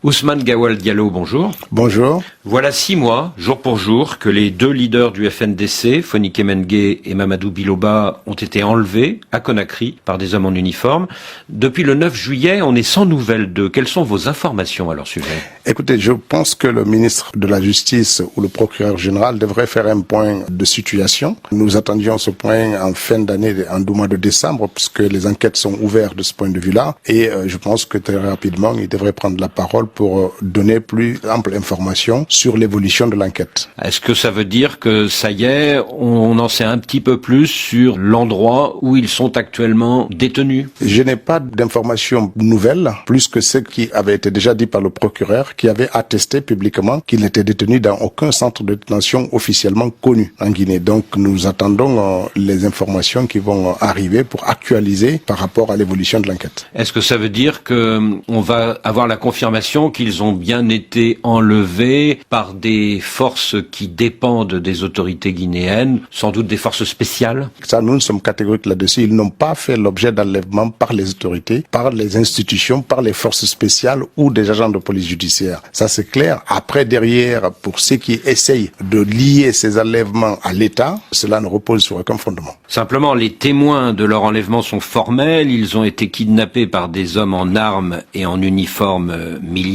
Ousmane Gawal Diallo, bonjour. Bonjour. Voilà 6 mois, jour pour jour, que les 2 leaders du FNDC, Fonike Mengue et Mamadou Biloba, ont été enlevés à Conakry par des hommes en uniforme. Depuis le 9 juillet, on est sans nouvelles d'eux. Quelles sont vos informations à leur sujet? Écoutez, je pense que le ministre de la Justice ou le procureur général devrait faire un point de situation. Nous attendions ce point en fin d'année, en mois de décembre, puisque les enquêtes sont ouvertes de ce point de vue-là. Et je pense que très rapidement, il devrait prendre la parole pour donner plus ample information sur l'évolution de l'enquête. Est-ce que ça veut dire que ça y est, on en sait un petit peu plus sur l'endroit où ils sont actuellement détenus? Je n'ai pas d'informations nouvelles, plus que ce qui avait été déjà dit par le procureur, qui avait attesté publiquement qu'il n'était détenu dans aucun centre de détention officiellement connu en Guinée. Donc nous attendons les informations qui vont arriver pour actualiser par rapport à l'évolution de l'enquête. Est-ce que ça veut dire que on va avoir la confirmation qu'ils ont bien été enlevés par des forces qui dépendent des autorités guinéennes, sans doute des forces spéciales? Ça, nous sommes catégoriques là-dessus. Ils n'ont pas fait l'objet d'enlèvement par les autorités, par les institutions, par les forces spéciales ou des agents de police judiciaire. Ça, c'est clair. Après, derrière, pour ceux qui essayent de lier ces enlèvements à l'État, cela ne repose sur aucun fondement. Simplement, les témoins de leur enlèvement sont formels. Ils ont été kidnappés par des hommes en armes et en uniforme militaire.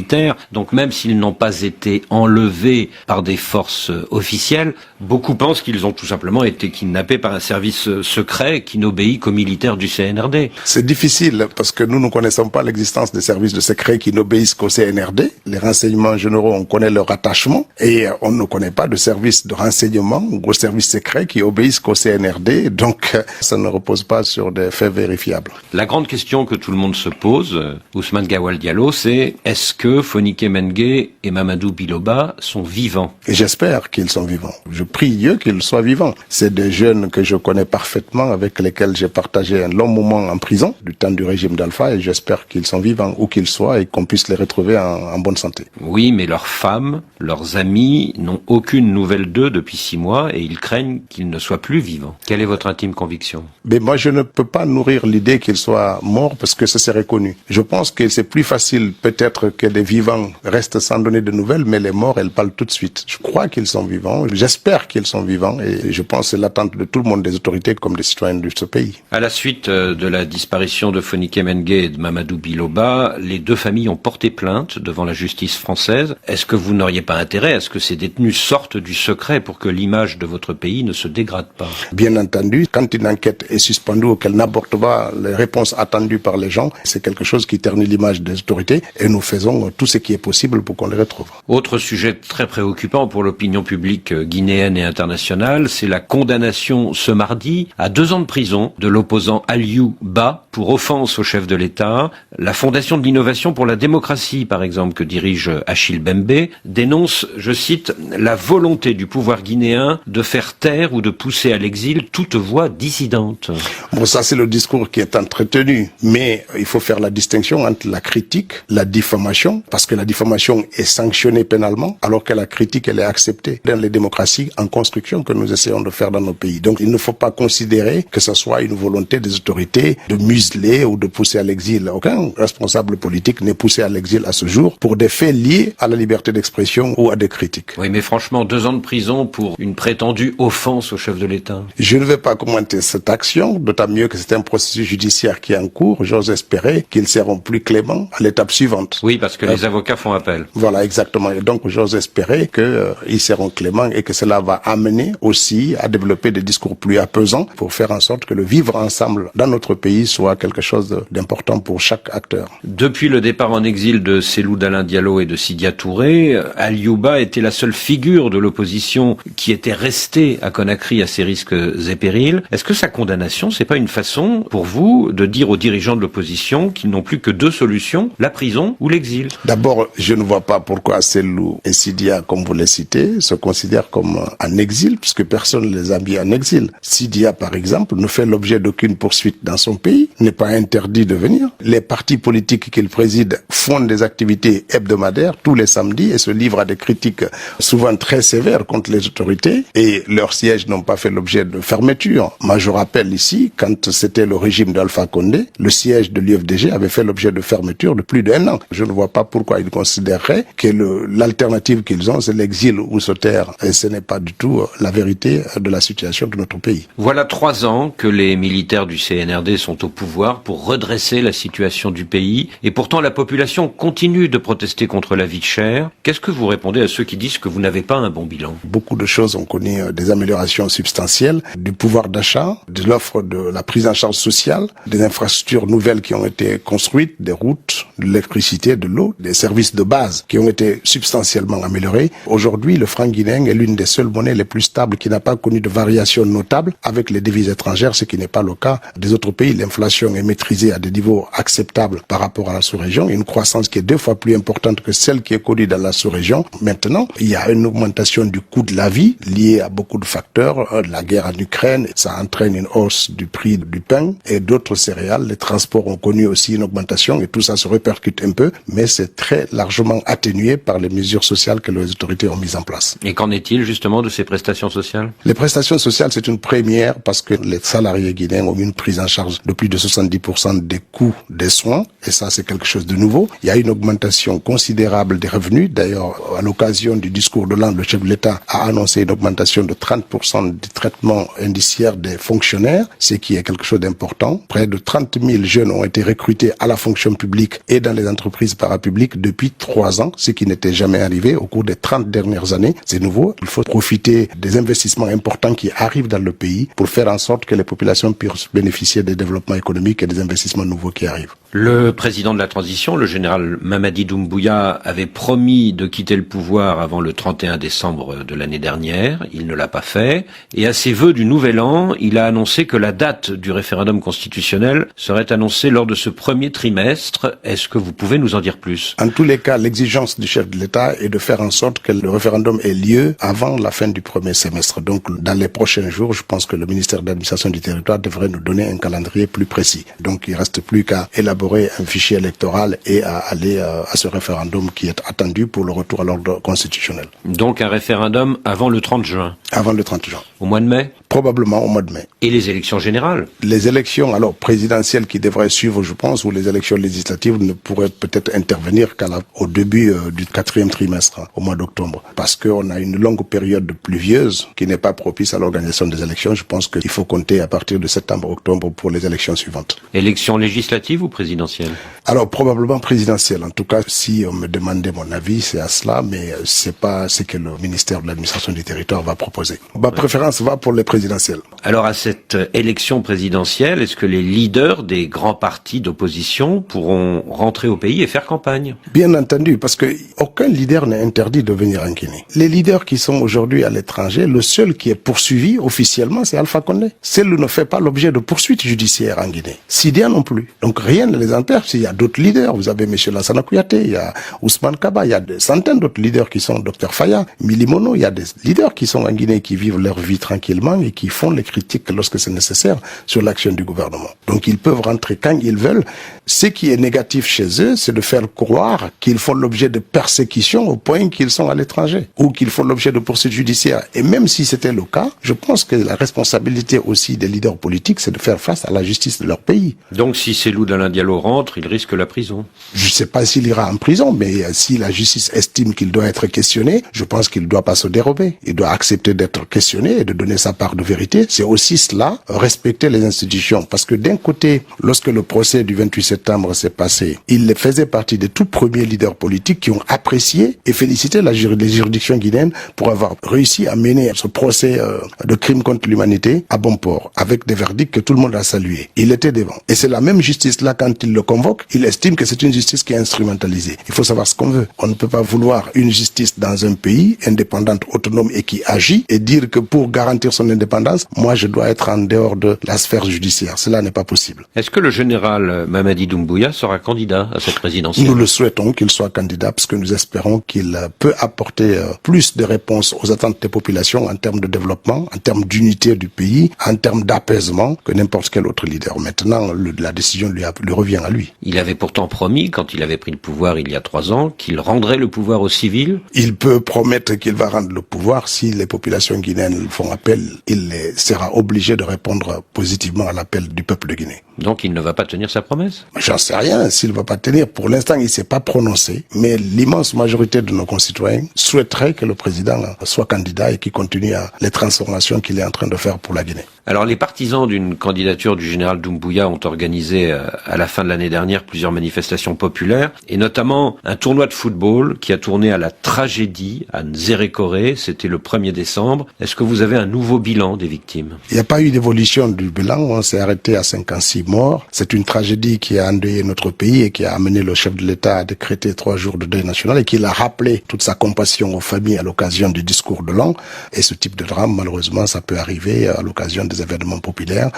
Donc même s'ils n'ont pas été enlevés par des forces officielles, beaucoup pensent qu'ils ont tout simplement été kidnappés par un service secret qui n'obéit qu'aux militaires du CNRD. C'est difficile parce que nous ne connaissons pas l'existence des services de secret qui n'obéissent qu'au CNRD. Les renseignements généraux, on connaît leur attachement et on ne connaît pas de services de renseignement ou de services secrets qui obéissent qu'au CNRD. Donc ça ne repose pas sur des faits vérifiables. La grande question que tout le monde se pose, Ousmane Gawal Diallo, c'est est-ce que Fonike Mengue et Mamadou Biloba sont vivants? Et j'espère qu'ils sont vivants. Je prie Dieu qu'ils soient vivants. C'est des jeunes que je connais parfaitement, avec lesquels j'ai partagé un long moment en prison, du temps du régime d'Alpha, et j'espère qu'ils sont vivants, où qu'ils soient, et qu'on puisse les retrouver en bonne santé. Oui, mais leurs femmes, leurs amis n'ont aucune nouvelle d'eux depuis 6 mois, et ils craignent qu'ils ne soient plus vivants. Quelle est votre intime conviction? Mais moi, je ne peux pas nourrir l'idée qu'ils soient morts, parce que ça serait connu. Je pense que c'est plus facile, peut-être, que des vivants restent sans donner de nouvelles, mais les morts, elles parlent tout de suite. Je crois qu'ils sont vivants, j'espère qu'ils sont vivants, et je pense que c'est l'attente de tout le monde, des autorités comme des citoyens de ce pays. À la suite de la disparition de Fonike Mengue et de Mamadou Biloba, les 2 familles ont porté plainte devant la justice française. Est-ce que vous n'auriez pas intérêt à ce que ces détenus sortent du secret pour que l'image de votre pays ne se dégrade pas? Bien entendu, quand une enquête est suspendue ou qu'elle n'apporte pas les réponses attendues par les gens, c'est quelque chose qui ternit l'image des autorités, et nous faisons tout ce qui est possible pour qu'on les retrouve. Autre sujet très préoccupant pour l'opinion publique guinéenne et internationale, c'est la condamnation ce mardi à 2 ans de prison de l'opposant Aliou Ba pour offense au chef de l'État. La Fondation de l'innovation pour la démocratie, par exemple, que dirige Achille Bembe, dénonce, je cite, la volonté du pouvoir guinéen de faire taire ou de pousser à l'exil toute voix dissidente. Bon, ça c'est le discours qui est entretenu, mais il faut faire la distinction entre la critique, la diffamation, parce que la diffamation est sanctionnée pénalement, alors que la critique, elle est acceptée dans les démocraties en construction que nous essayons de faire dans nos pays. Donc, il ne faut pas considérer que ce soit une volonté des autorités de museler ou de pousser à l'exil. Aucun responsable politique n'est poussé à l'exil à ce jour pour des faits liés à la liberté d'expression ou à des critiques. Oui, mais franchement, 2 ans de prison pour une prétendue offense au chef de l'État. Je ne vais pas commenter cette action, d'autant mieux que c'est un processus judiciaire qui est en cours. J'ose espérer qu'ils seront plus cléments à l'étape suivante. Oui, parce que les avocats font appel. Voilà, exactement. Et donc, j'ose espérer qu'ils seront cléments et que cela va amener aussi à développer des discours plus apaisants pour faire en sorte que le vivre ensemble dans notre pays soit quelque chose d'important pour chaque acteur. Depuis le départ en exil de Cellou Dalein Diallo et de Sidia Touré, Aliou Ba était la seule figure de l'opposition qui était restée à Conakry à ses risques et périls. Est-ce que sa condamnation, c'est pas une façon, pour vous, de dire aux dirigeants de l'opposition qu'ils n'ont plus que 2 solutions, la prison ou l'exil? D'abord, je ne vois pas pourquoi Cellou et Sidia, comme vous les citez, se considèrent comme en exil, puisque personne ne les a mis en exil. Sidia, par exemple, ne fait l'objet d'aucune poursuite dans son pays, n'est pas interdit de venir. Les partis politiques qu'il préside font des activités hebdomadaires hebdomadaire tous les samedis et se livrent à des critiques souvent très sévères contre les autorités et leurs sièges n'ont pas fait l'objet de fermeture. Moi, je rappelle ici, quand c'était le régime d'Alpha Condé, le siège de l'UFDG avait fait l'objet de fermeture de plus d'1 an. Je ne vois pas pourquoi ils considéreraient que l'alternative qu'ils ont, c'est l'exil ou se taire. Et ce n'est pas du tout la vérité de la situation de notre pays. Voilà 3 ans que les militaires du CNRD sont au pouvoir pour redresser la situation du pays. Et pourtant, la population continue de protester contre la vie chère. Qu'est-ce que vous répondez à ceux qui disent que vous n'avez pas un bon bilan? Beaucoup de choses ont connu des améliorations substantielles, du pouvoir d'achat, de l'offre de la prise en charge sociale, des infrastructures nouvelles qui ont été construites, des routes, de l'électricité, de l'eau, des services de base qui ont été substantiellement améliorés. Aujourd'hui, le franc guinéen est l'une des seules monnaies les plus stables qui n'a pas connu de variations notables avec les devises étrangères, ce qui n'est pas le cas des autres pays. L'inflation est maîtrisée à des niveaux acceptables par rapport à la sous-région, une croissance qui est 2 fois plus importante que celle qui est connue dans la sous-région. Maintenant, il y a une augmentation du coût de la vie liée à beaucoup de facteurs, la guerre en Ukraine, ça entraîne une hausse du prix du pain et d'autres céréales. Les transports ont connu aussi une augmentation et tout ça se répercute un peu, mais c'est très largement atténué par les mesures sociales que les autorités ont mises en place. Et qu'en est-il justement de ces prestations sociales? Les prestations sociales, c'est une première parce que les salariés guinéens ont une prise en charge de plus de 70% des coûts des soins et ça c'est quelque chose de nouveau. Il y a une augmentation considérable des revenus. D'ailleurs, à l'occasion du discours d'Hollande, le chef de l'État a annoncé une augmentation de 30% du traitement indiciaire des fonctionnaires, ce qui est quelque chose d'important. Près de 30 000 jeunes ont été recrutés à la fonction publique et dans les entreprises parapubliques depuis 3 ans, ce qui n'était jamais arrivé au cours des 30 dernières années. C'est nouveau. Il faut profiter des investissements importants qui arrivent dans le pays pour faire en sorte que les populations puissent bénéficier des développements économiques et des investissements nouveaux qui arrivent. Le président de la transition, le général Mamadi Doumbouya, avait promis de quitter le pouvoir avant le 31 décembre de l'année dernière. Il ne l'a pas fait. Et à ses vœux du Nouvel An, il a annoncé que la date du référendum constitutionnel serait annoncée lors de ce premier trimestre. Est-ce que vous pouvez nous en dire plus? En tous les cas, l'exigence du chef de l'État est de faire en sorte que le référendum ait lieu avant la fin du premier semestre. Donc, dans les prochains jours, je pense que le ministère de l'administration du territoire devrait nous donner un calendrier plus précis. Donc, il ne reste plus qu'à élaborer un fichier électoral et à aller à ce référendum qui est attendu pour le retour à l'ordre constitutionnel. Donc un référendum avant le 30 juin? Avant le 30 juin. Au mois de mai? Probablement au mois de mai. Et les élections générales? Les élections, alors présidentielles qui devraient suivre, je pense, ou les élections législatives ne pourraient peut-être intervenir qu'au début du 4e trimestre, au mois d'octobre. Parce qu'on a une longue période pluvieuse qui n'est pas propice à l'organisation des élections. Je pense qu'il faut compter à partir de septembre-octobre pour les élections suivantes. Élections législatives ou présidentielles? Alors probablement présidentielles. En tout cas, si on me demandait mon avis, c'est à cela, mais c'est pas ce que le ministère de l'administration du territoire va proposer. Ma préférence va pour les présidentielles. Alors à cette élection présidentielle, est-ce que les leaders des grands partis d'opposition pourront rentrer au pays et faire campagne? Bien entendu, parce que aucun leader n'est interdit de venir en Guinée. Les leaders qui sont aujourd'hui à l'étranger, le seul qui est poursuivi officiellement, c'est Alpha Condé. Celle ne fait pas l'objet de poursuites judiciaires en Guinée. Sidia non plus. Donc rien ne les empêche. Il y a d'autres leaders. Vous avez M. Lassana Kouyaté, il y a Ousmane Kaba, il y a des centaines d'autres leaders qui sont Dr Faya, Milimono. Il y a des leaders qui sont en Guinée qui vivent leur vie tranquillement et qui font les critiques lorsque c'est nécessaire sur l'action du gouvernement. Donc ils peuvent rentrer quand ils veulent. Ce qui est négatif chez eux, c'est de faire croire qu'ils font l'objet de persécutions au point qu'ils sont à l'étranger ou qu'ils font l'objet de poursuites judiciaires. Et même si c'était le cas, je pense que la responsabilité aussi des leaders politiques, c'est de faire face à la justice de leur pays. Donc si Cellou Dalein Diallo rentre, il risque la prison? Je ne sais pas s'il ira en prison, mais si la justice estime qu'il doit être questionné, je pense qu'il ne doit pas se dérober. Il doit accepter d'être questionné et de donner sa part de vérité. C'est aussi cela, respecter les institutions. Parce que d'un côté, lorsque le procès du 28 septembre s'est passé, il faisait partie des tout premiers leaders politiques qui ont apprécié et félicité les juridictions guinéennes pour avoir réussi à mener ce procès de crime contre l'humanité à bon port, avec des verdicts que tout le monde a salués. Il était devant. Et c'est la même justice-là, quand il le convoque, il estime que c'est une justice qui est instrumentalisée. Il faut savoir ce qu'on veut. On ne peut pas vouloir une justice dans un pays indépendante, autonome et qui agit et dire que pour garantir son indépendance, indépendance, moi je dois être en dehors de la sphère judiciaire. Cela n'est pas possible. Est-ce que le général Mamadi Doumbouya sera candidat à cette présidentielle? Nous le souhaitons qu'il soit candidat parce que nous espérons qu'il peut apporter plus de réponses aux attentes des populations en termes de développement, en termes d'unité du pays, en termes d'apaisement que n'importe quel autre leader. Maintenant, la décision lui revient à lui. Il avait pourtant promis, quand il avait pris le pouvoir il y a 3 ans, qu'il rendrait le pouvoir aux civils. Il peut promettre qu'il va rendre le pouvoir. Si les populations guinéennes font appel, il sera obligé de répondre positivement à l'appel du peuple de Guinée. Donc il ne va pas tenir sa promesse? J'en sais rien s'il ne va pas tenir. Pour l'instant, il ne s'est pas prononcé. Mais l'immense majorité de nos concitoyens souhaiteraient que le président soit candidat et qu'il continue les transformations qu'il est en train de faire pour la Guinée. Alors les partisans d'une candidature du général Doumbouya ont organisé à la fin de l'année dernière plusieurs manifestations populaires et notamment un tournoi de football qui a tourné à la tragédie à Nzérékoré. C'était le 1er décembre. Est-ce que vous avez un nouveau bilan des victimes? Il n'y a pas eu d'évolution du bilan. On s'est arrêté à 56 morts. C'est une tragédie qui a endeuillé notre pays et qui a amené le chef de l'État à décréter 3 jours de deuil national et qui a rappelé toute sa compassion aux familles à l'occasion du discours de l'an. Et ce type de drame, malheureusement, ça peut arriver à l'occasion des événements populaires,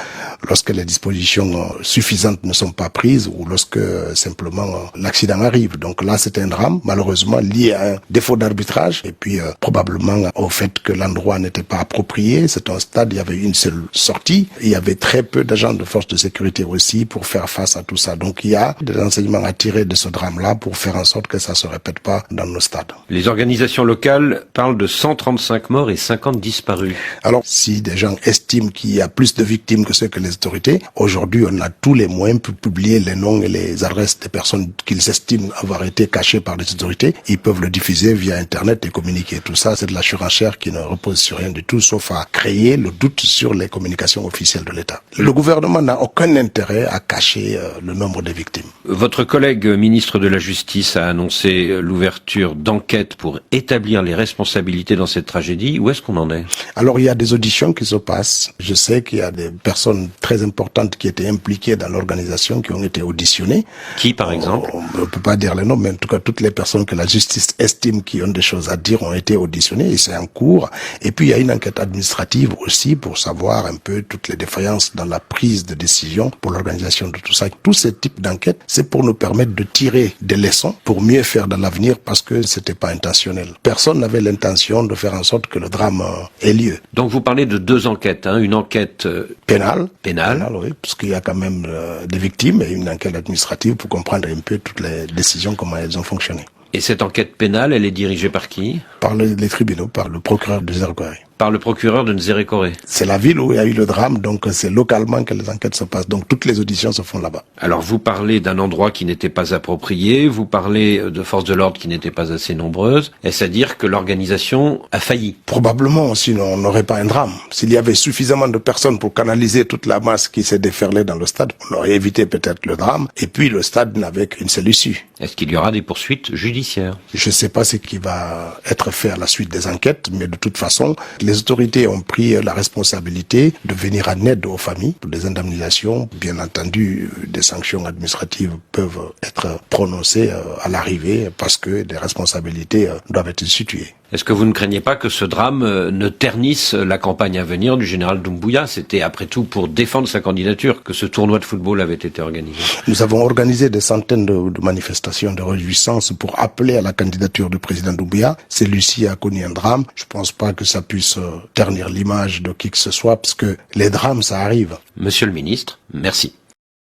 lorsque les dispositions suffisantes ne sont pas prises ou lorsque simplement l'accident arrive. Donc là, c'est un drame, malheureusement lié à un défaut d'arbitrage et puis probablement au fait que l'endroit n'était pas approprié. C'est un stade, il y avait une seule sortie. Il y avait très peu d'agents de force de sécurité aussi pour faire face à tout ça. Donc il y a des enseignements à tirer de ce drame-là pour faire en sorte que ça se répète pas dans nos stades. Les organisations locales parlent de 135 morts et 50 disparus. Alors, si des gens estiment qu'il y a plus de victimes que ce que les autorités, aujourd'hui, on a tous les moyens pour publier les noms et les adresses des personnes qu'ils estiment avoir été cachées par les autorités. Ils peuvent le diffuser via Internet et communiquer. Tout ça, c'est de la surenchère qui ne repose sur rien du tout, sauf à créer le doute sur les communications officielles de l'État. Le gouvernement n'a aucun intérêt à cacher le nombre de victimes. Votre collègue ministre de la Justice a annoncé l'ouverture d'enquêtes pour établir les responsabilités dans cette tragédie. Où est-ce qu'on en est? Alors, il y a des auditions qui se passent. Je sais qu'il y a des personnes très importantes qui étaient impliquées dans l'organisation, qui ont été auditionnées. Qui, par exemple? On ne peut pas dire les noms, mais en tout cas, toutes les personnes que la justice estime qui ont des choses à dire ont été auditionnées et c'est en cours. Et puis, il y a une enquête administrative aussi pour savoir un peu toutes les défaillances dans la prise de décision pour l'organisation de tout ça. Tous ces types d'enquêtes, c'est pour nous permettre de tirer des leçons pour mieux faire dans l'avenir parce que c'était pas intentionnel. Personne n'avait l'intention de faire en sorte que le drame ait lieu. Donc vous parlez de 2 enquêtes, une enquête pénale, oui, parce qu'il y a quand même des victimes et une enquête administrative pour comprendre un peu toutes les décisions, comment elles ont fonctionné. Et cette enquête pénale, elle est dirigée par qui? Par les tribunaux, par le procureur de Nzérékoré. Par le procureur de Nzérékoré. C'est la ville où il y a eu le drame, donc c'est localement que les enquêtes se passent. Donc toutes les auditions se font là-bas. Alors vous parlez d'un endroit qui n'était pas approprié, vous parlez de forces de l'ordre qui n'étaient pas assez nombreuses. Est-ce à dire que l'organisation a failli? Probablement, sinon on n'aurait pas un drame. S'il y avait suffisamment de personnes pour canaliser toute la masse qui s'est déferlée dans le stade, on aurait évité peut-être le drame. Et puis le stade n'avait qu'une seule issue. Est-ce qu'il y aura des poursuites judiciaires? Je ne sais pas ce qui va être fait à la suite des enquêtes, mais de toute façon, les autorités ont pris la responsabilité de venir en aide aux familles pour des indemnisations. Bien entendu, des sanctions administratives peuvent être prononcées à l'arrivée parce que des responsabilités doivent être situées. Est-ce que vous ne craignez pas que ce drame ne ternisse la campagne à venir du général Doumbouya? C'était après tout pour défendre sa candidature que ce tournoi de football avait été organisé. Nous avons organisé des centaines de manifestations de réjouissance pour appeler à la candidature du président Doumbouya. Celui-ci a connu un drame. Je ne pense pas que ça puisse ternir l'image de qui que ce soit parce que les drames, ça arrive. Monsieur le ministre, merci.